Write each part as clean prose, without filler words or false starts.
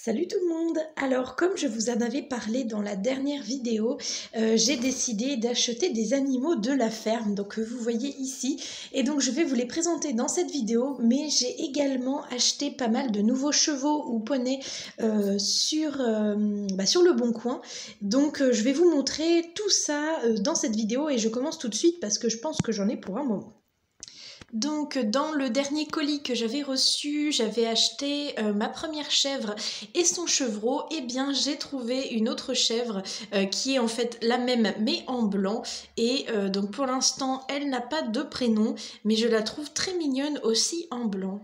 Salut tout le monde! Alors comme je vous en avais parlé dans la dernière vidéo, j'ai décidé d'acheter des animaux de la ferme, donc vous voyez ici, et donc je vais vous les présenter dans cette vidéo, mais j'ai également acheté pas mal de nouveaux chevaux ou poneys sur le Bon Coin, donc je vais vous montrer tout ça dans cette vidéo et je commence tout de suite parce que je pense que j'en ai pour un moment. Donc dans le dernier colis que j'avais reçu, j'avais acheté ma première chèvre et son chevreau. Et bien j'ai trouvé une autre chèvre qui est en fait la même mais en blanc. Et donc pour l'instant elle n'a pas de prénom, mais je la trouve très mignonne aussi en blanc.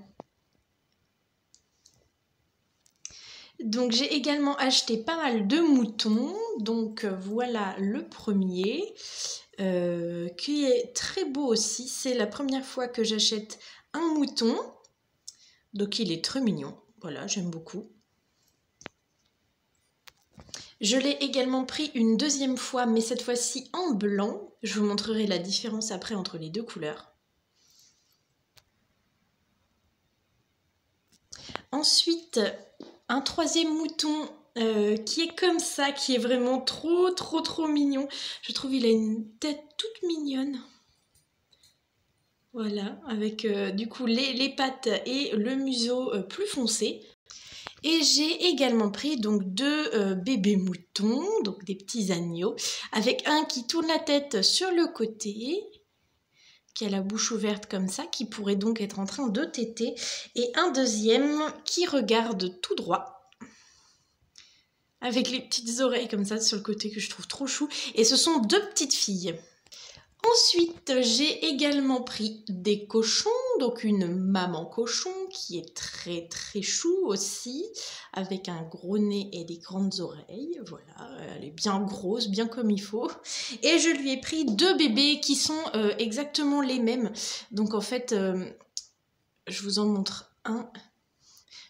Donc j'ai également acheté pas mal de moutons, donc voilà le premier, qui est très beau aussi. C'est la première fois que j'achète un mouton, donc il est très mignon, voilà, j'aime beaucoup. Je l'ai également pris une deuxième fois, mais cette fois-ci en blanc. Je vous montrerai la différence après entre les deux couleurs. Ensuite, un troisième mouton qui est comme ça, qui est vraiment trop mignon. Je trouve qu'il a une tête toute mignonne. Voilà, avec du coup les pattes et le museau plus foncé. Et j'ai également pris donc deux bébés moutons, donc des petits agneaux, avec un qui tourne la tête sur le côté, qui a la bouche ouverte comme ça, qui pourrait donc être en train de téter, et un deuxième qui regarde tout droit, avec les petites oreilles comme ça sur le côté que je trouve trop chou. Et ce sont deux petites filles. Ensuite, j'ai également pris des cochons, donc une maman cochon qui est très chou aussi, avec un gros nez et des grandes oreilles. Voilà, elle est bien grosse, bien comme il faut. Et je lui ai pris deux bébés qui sont exactement les mêmes. Donc en fait, je vous en montre un.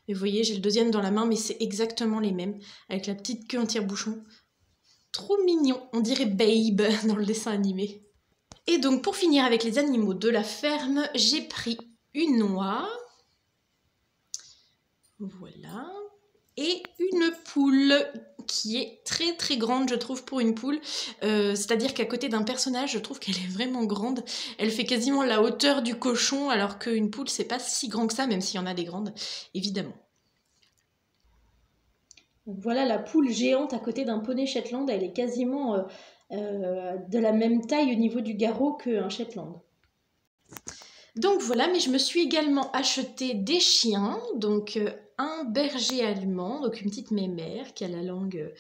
Et vous voyez, j'ai le deuxième dans la main, mais c'est exactement les mêmes, avec la petite queue en tire-bouchon. Trop mignon, on dirait Babe dans le dessin animé. Et donc pour finir avec les animaux de la ferme, j'ai pris une oie, voilà, et une poule qui est très grande je trouve pour une poule, c'est-à-dire qu'à côté d'un personnage je trouve qu'elle est vraiment grande, elle fait quasiment la hauteur du cochon alors qu'une poule c'est pas si grand que ça, même s'il y en a des grandes évidemment. Donc voilà la poule géante à côté d'un poney Shetland, elle est quasiment de la même taille au niveau du garrot qu'un Shetland. Donc voilà, mais je me suis également acheté des chiens, donc un berger allemand, donc une petite mémère qui a la langue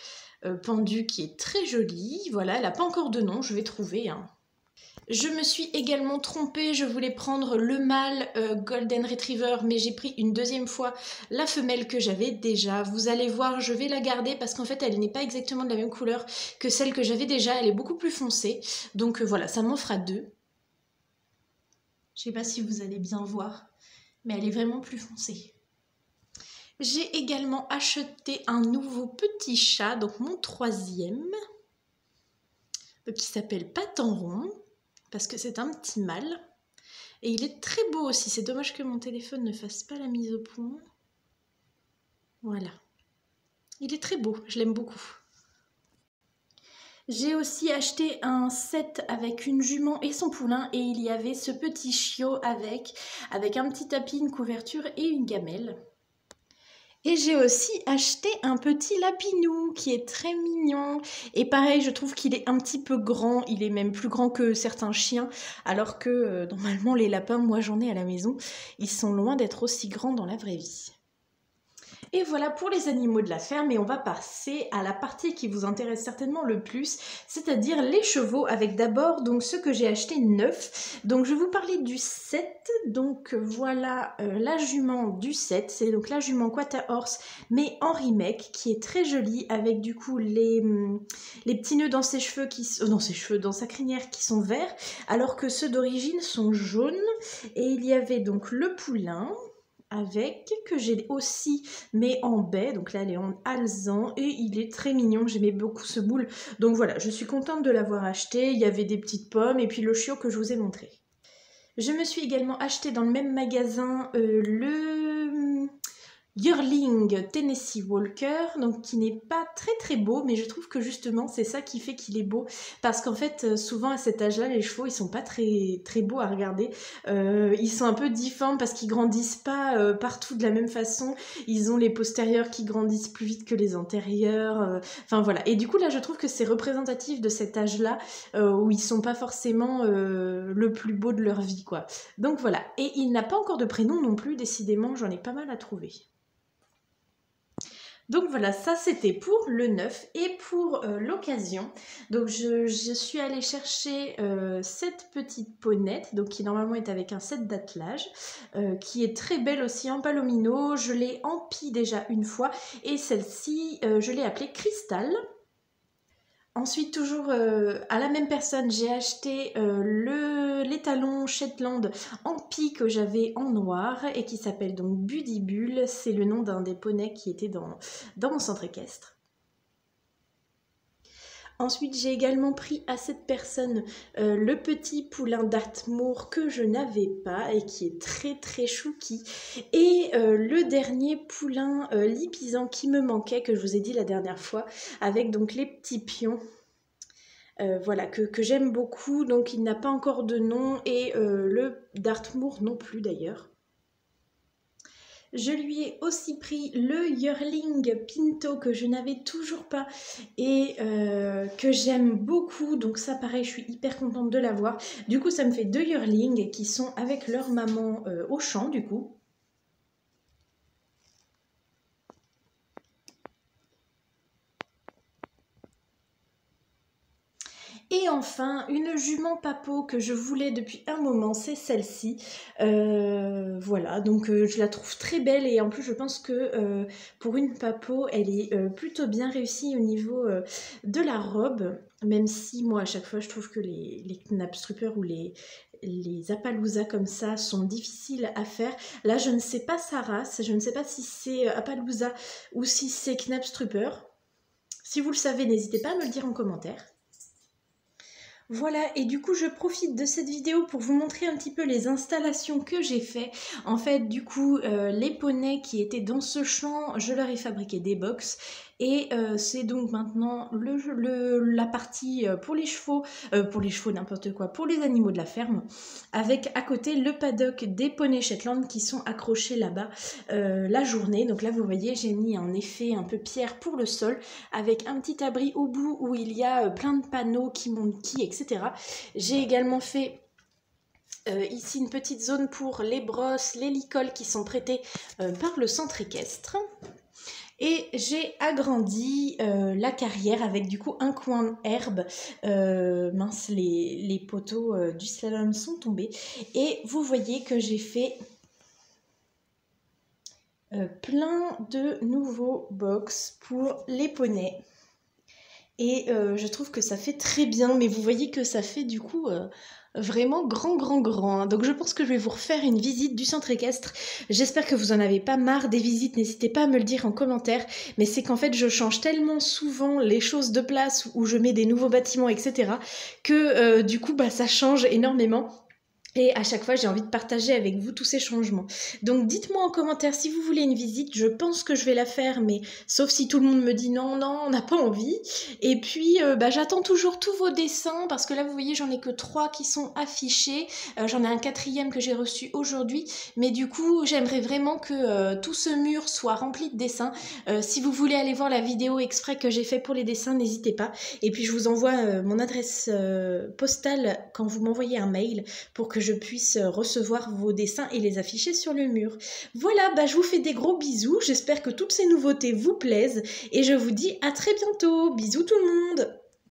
pendue qui est très jolie. Voilà, elle n'a pas encore de nom, je vais trouver. Hein. Je me suis également trompée, je voulais prendre le mâle Golden Retriever, mais j'ai pris une deuxième fois la femelle que j'avais déjà. Vous allez voir, je vais la garder parce qu'en fait elle n'est pas exactement de la même couleur que celle que j'avais déjà, elle est beaucoup plus foncée. Donc voilà, ça m'en fera deux. Je ne sais pas si vous allez bien voir, mais elle est vraiment plus foncée. J'ai également acheté un nouveau petit chat, donc mon troisième, qui s'appelle Patenron, parce que c'est un petit mâle. Et il est très beau aussi, c'est dommage que mon téléphone ne fasse pas la mise au point. Voilà. Il est très beau, je l'aime beaucoup. J'ai aussi acheté un set avec une jument et son poulain et il y avait ce petit chiot avec un petit tapis, une couverture et une gamelle. Et j'ai aussi acheté un petit lapinou qui est très mignon. Et pareil, je trouve qu'il est un petit peu grand. Il est même plus grand que certains chiens. Alors que normalement, les lapins, moi j'en ai à la maison, ils sont loin d'être aussi grands dans la vraie vie. Et voilà pour les animaux de la ferme et on va passer à la partie qui vous intéresse certainement le plus, c'est-à-dire les chevaux, avec d'abord donc ceux que j'ai achetés neufs. Donc je vais vous parler du set, donc voilà la jument du set, c'est donc la jument Quarter Horse mais en remake qui est très jolie avec du coup les petits nœuds dans ses cheveux, dans sa crinière qui sont verts alors que ceux d'origine sont jaunes. Et il y avait donc le poulain que j'ai aussi mais en baie, donc là elle est en alezan et il est très mignon, j'aimais beaucoup ce boule, donc voilà, je suis contente de l'avoir acheté. Il y avait des petites pommes et puis le chiot que je vous ai montré. Je me suis également acheté dans le même magasin Yearling Tennessee Walker, donc qui n'est pas très beau, mais je trouve que justement c'est ça qui fait qu'il est beau, parce qu'en fait souvent à cet âge-là les chevaux ils sont pas très beaux à regarder, ils sont un peu difformes parce qu'ils grandissent pas partout de la même façon, ils ont les postérieurs qui grandissent plus vite que les antérieurs, enfin voilà, et du coup là je trouve que c'est représentatif de cet âge-là où ils sont pas forcément le plus beau de leur vie quoi, donc voilà, et il n'a pas encore de prénom non plus, décidément j'en ai pas mal à trouver. Donc voilà, ça c'était pour le neuf et pour l'occasion. Donc je suis allée chercher cette petite ponette, donc qui normalement est avec un set d'attelage, qui est très belle aussi en palomino. Je l'ai empie déjà une fois et celle-ci, je l'ai appelée Cristal. Ensuite, toujours à la même personne, j'ai acheté l'étalon Shetland en pie que j'avais en noir et qui s'appelle donc Budibule. C'est le nom d'un des poneys qui était dans mon centre équestre. Ensuite, j'ai également pris à cette personne le petit poulain d'Artmoor que je n'avais pas et qui est très chouki. Et le dernier poulain lipisant qui me manquait, que je vous ai dit la dernière fois, avec donc les petits pions. Voilà, que j'aime beaucoup. Donc il n'a pas encore de nom et le Dartmoor non plus d'ailleurs. Je lui ai aussi pris le Yearling Pinto que je n'avais toujours pas et que j'aime beaucoup. Donc ça pareil, je suis hyper contente de l'avoir. Du coup ça me fait 2 Yearlings qui sont avec leur maman au champ du coup. Et enfin, une jument Papo que je voulais depuis un moment, c'est celle-ci. Voilà, donc je la trouve très belle et en plus je pense que pour une Papo, elle est plutôt bien réussie au niveau de la robe. Même si moi à chaque fois je trouve que les Knabstruper ou les Appaloosa comme ça sont difficiles à faire. Là je ne sais pas sa race, je ne sais pas si c'est Appaloosa ou si c'est Knabstruper. Si vous le savez, n'hésitez pas à me le dire en commentaire. Voilà, et du coup je profite de cette vidéo pour vous montrer un petit peu les installations que j'ai fait. En fait, du coup, les poneys qui étaient dans ce champ, je leur ai fabriqué des box. Et c'est donc maintenant la partie pour les chevaux n'importe quoi, pour les animaux de la ferme, avec à côté le paddock des poneys Shetland qui sont accrochés là-bas la journée. Donc là vous voyez, j'ai mis un effet un peu pierre pour le sol, avec un petit abri au bout où il y a plein de panneaux qui montent qui, etc. J'ai également fait ici une petite zone pour les brosses, les licoles qui sont prêtées par le centre équestre. Et j'ai agrandi la carrière avec du coup un coin herbe. Mince, les poteaux du slalom sont tombés. Et vous voyez que j'ai fait plein de nouveaux box pour les poneys. Et je trouve que ça fait très bien, mais vous voyez que ça fait du coup vraiment grand. Donc je pense que je vais vous refaire une visite du centre équestre. J'espère que vous en avez pas marre des visites, n'hésitez pas à me le dire en commentaire. Mais c'est qu'en fait je change tellement souvent les choses de place où je mets des nouveaux bâtiments, etc. que du coup ça change énormément. Et à chaque fois, j'ai envie de partager avec vous tous ces changements. Donc dites-moi en commentaire si vous voulez une visite. Je pense que je vais la faire, mais sauf si tout le monde me dit non, on n'a pas envie. Et puis, j'attends toujours tous vos dessins, parce que là, vous voyez, j'en ai que 3 qui sont affichés. J'en ai un 4e que j'ai reçu aujourd'hui. Mais du coup, j'aimerais vraiment que tout ce mur soit rempli de dessins. Si vous voulez aller voir la vidéo exprès que j'ai fait pour les dessins, n'hésitez pas. Et puis, je vous envoie mon adresse postale quand vous m'envoyez un mail pour que je puisse recevoir vos dessins et les afficher sur le mur. Voilà, je vous fais des gros bisous, j'espère que toutes ces nouveautés vous plaisent et je vous dis à très bientôt. Bisous tout le monde!